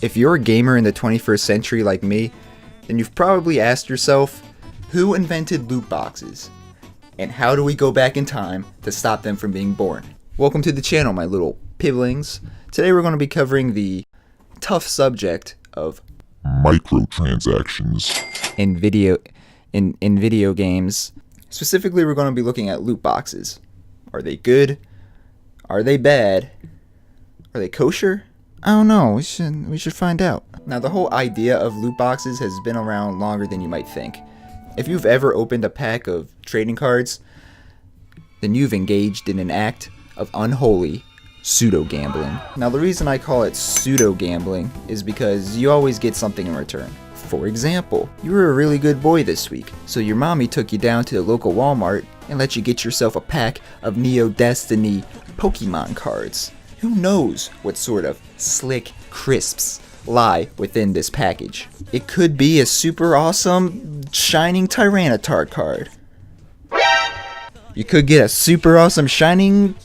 If you're a gamer in the 21st century like me, then you've probably asked yourself, who invented loot boxes? And how do we go back in time to stop them from being born? Welcome to the channel, my little piblings. Today we're going to be covering the tough subject of microtransactions in video games. Specifically, we're going to be looking at loot boxes. Are they good? Are they bad? Are they kosher? I don't know. We should find out. Now, the whole idea of loot boxes has been around longer than you might think. If you've ever opened a pack of trading cards, then you've engaged in an act of unholy pseudo gambling. Now, the reason I call it pseudo gambling is because you always get something in return. For example, you were a really good boy this week, so your mommy took you down to the local Walmart and let you get yourself a pack of Neo Destiny Pokemon cards. Who knows what sort of slick crisps lie within this package? It could be a super awesome shining Tyranitar card. You could get a super awesome shining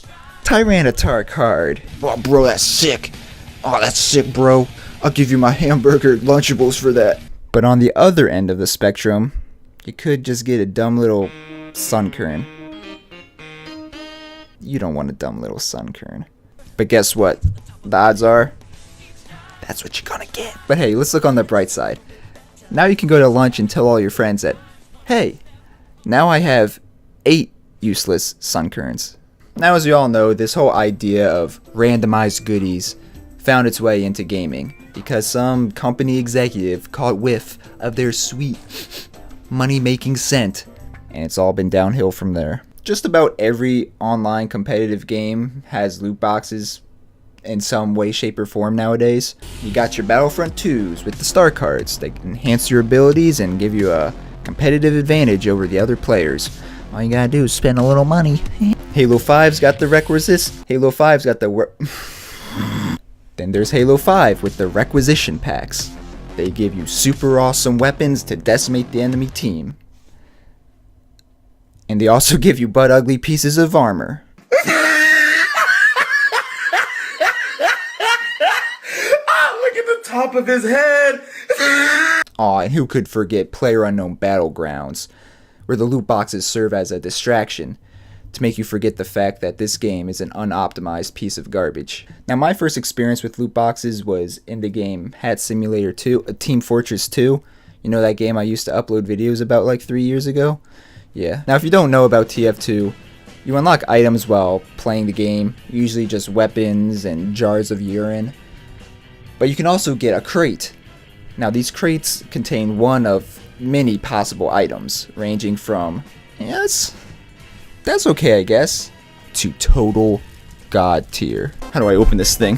Tyranitar card. Oh, bro, that's sick. Oh, that's sick, bro. I'll give you my hamburger Lunchables for that. But on the other end of the spectrum, you could just get a dumb little Sunkern. You don't want a dumb little Sunkern. But guess what? The odds are, that's what you're gonna get. But hey, let's look on the bright side. Now you can go to lunch and tell all your friends that, hey, now I have 8 useless Sunkerns. Now, as you all know, this whole idea of randomized goodies found its way into gaming because some company executive caught whiff of their sweet money-making scent, and it's all been downhill from there. Just about every online competitive game has loot boxes in some way, shape, or form nowadays. You got your Battlefront 2s with the star cards that enhance your abilities and give you a competitive advantage over the other players. All you gotta do is spend a little money. Halo 5's got the requisites. Halo 5's got the Then there's Halo 5 with the requisition packs. They give you super awesome weapons to decimate the enemy team. And they also give you butt ugly pieces of armor. Look at the top of his head. Aw, and who could forget PlayerUnknown Battlegrounds, where the loot boxes serve as a distraction to make you forget the fact that this game is an unoptimized piece of garbage. Now, my first experience with loot boxes was in the game Hat Simulator 2, Team Fortress 2. You know that game I used to upload videos about like 3 years ago? Yeah. Now, if you don't know about TF2, you unlock items while playing the game, usually just weapons and jars of urine. But you can also get a crate. Now, these crates contain one of many possible items, ranging from, yes, that's okay, I guess, to total god tier. How do I open this thing?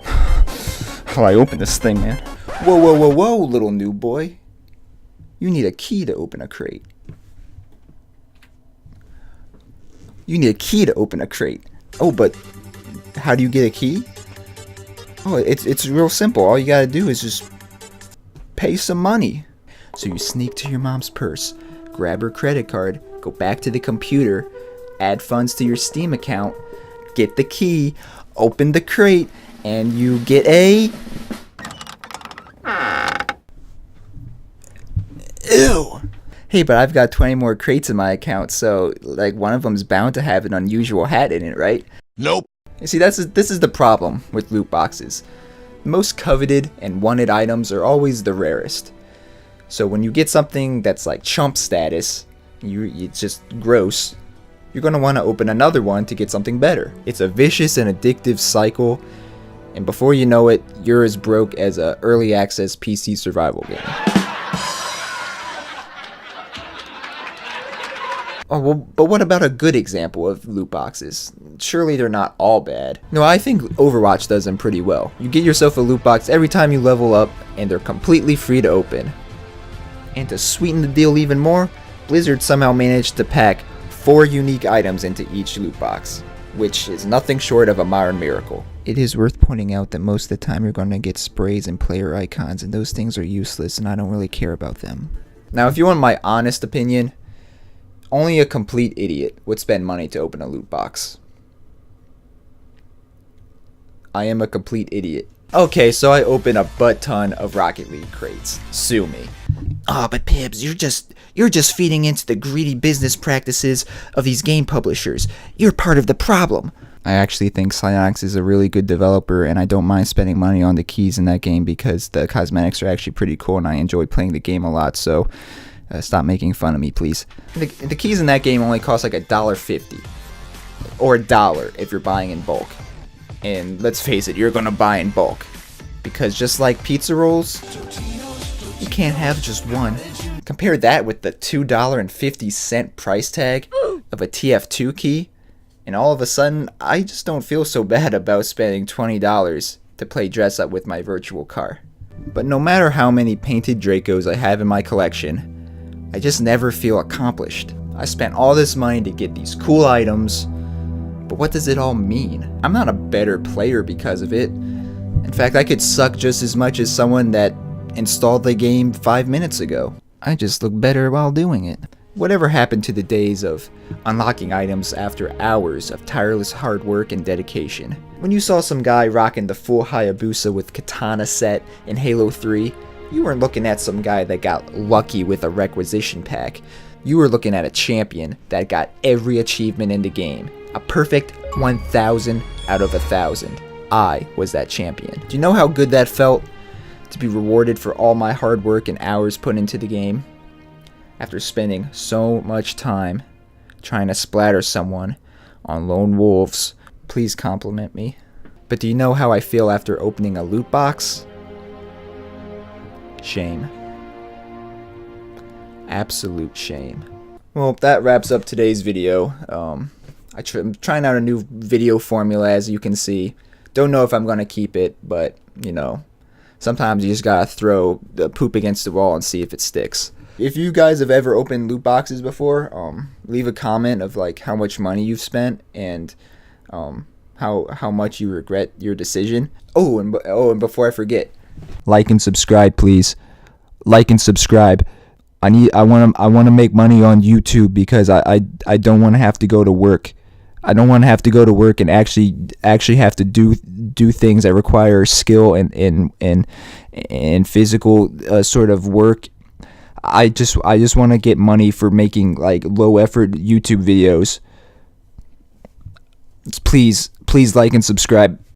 How do I open this thing, man? Whoa, whoa, whoa, whoa, little new boy. You need a key to open a crate. You need a key to open a crate. Oh, but how do you get a key? Oh, it's real simple. All you gotta do is just pay some money. So you sneak to your mom's purse, grab her credit card, go back to the computer, add funds to your Steam account, get the key, open the crate, and you get a... Ew! Hey, but I've got 20 more crates in my account, so like one of them's bound to have an unusual hat in it, right? Nope. You see, this is the problem with loot boxes. The most coveted and wanted items are always the rarest. So when you get something that's like chump status, it's just gross, you're going to want to open another one to get something better. It's a vicious and addictive cycle, and before you know it, you're as broke as a early access PC survival game. Oh, well, but what about a good example of loot boxes? Surely they're not all bad. No, I think Overwatch does them pretty well. You get yourself a loot box every time you level up, and they're completely free to open. And to sweeten the deal even more, Blizzard somehow managed to pack 4 unique items into each loot box, which is nothing short of a modern miracle. It is worth pointing out that most of the time you're going to get sprays and player icons, and those things are useless, and I don't really care about them. Now, if you want my honest opinion, only a complete idiot would spend money to open a loot box. I am a complete idiot. Okay, so I open a butt ton of Rocket League crates. Sue me. Oh, but Pibz, you're just feeding into the greedy business practices of these game publishers. You're part of the problem. I actually think Psyonix is a really good developer, and I don't mind spending money on the keys in that game because the cosmetics are actually pretty cool, and I enjoy playing the game a lot, so stop making fun of me, please. The keys in that game only cost like $1.50. Or $1 if you're buying in bulk. And let's face it, you're gonna buy in bulk. Because just like pizza rolls, you can't have just one. Compare that with the $2.50 price tag of a TF2 key, and all of a sudden, I just don't feel so bad about spending $20 to play dress up with my virtual car. But no matter how many painted Dracos I have in my collection, I just never feel accomplished. I spent all this money to get these cool items, but what does it all mean? I'm not a better player because of it. In fact, I could suck just as much as someone that installed the game 5 minutes ago. I just look better while doing it. Whatever happened to the days of unlocking items after hours of tireless hard work and dedication? When you saw some guy rocking the full Hayabusa with katana set in Halo 3, you weren't looking at some guy that got lucky with a requisition pack. You were looking at a champion that got every achievement in the game. A perfect 1,000 out of 1,000. I was that champion. Do you know how good that felt? To be rewarded for all my hard work and hours put into the game? After spending so much time trying to splatter someone on lone wolves. Please compliment me. But do you know how I feel after opening a loot box? Shame. Absolute shame. Well, that wraps up today's video. I'm trying out a new video formula, as you can see. Don't know if I'm going to keep it, but, you know, sometimes you just got to throw the poop against the wall and see if it sticks. If you guys have ever opened loot boxes before, leave a comment of like how much money you've spent and how much you regret your decision. And before I forget, like and subscribe, please. Like and subscribe. I want to make money on YouTube because I don't want to have to go to work. I don't want to have to go to work and actually have to do things that require skill and physical sort of work. I just want to get money for making like low effort YouTube videos. Please like and subscribe.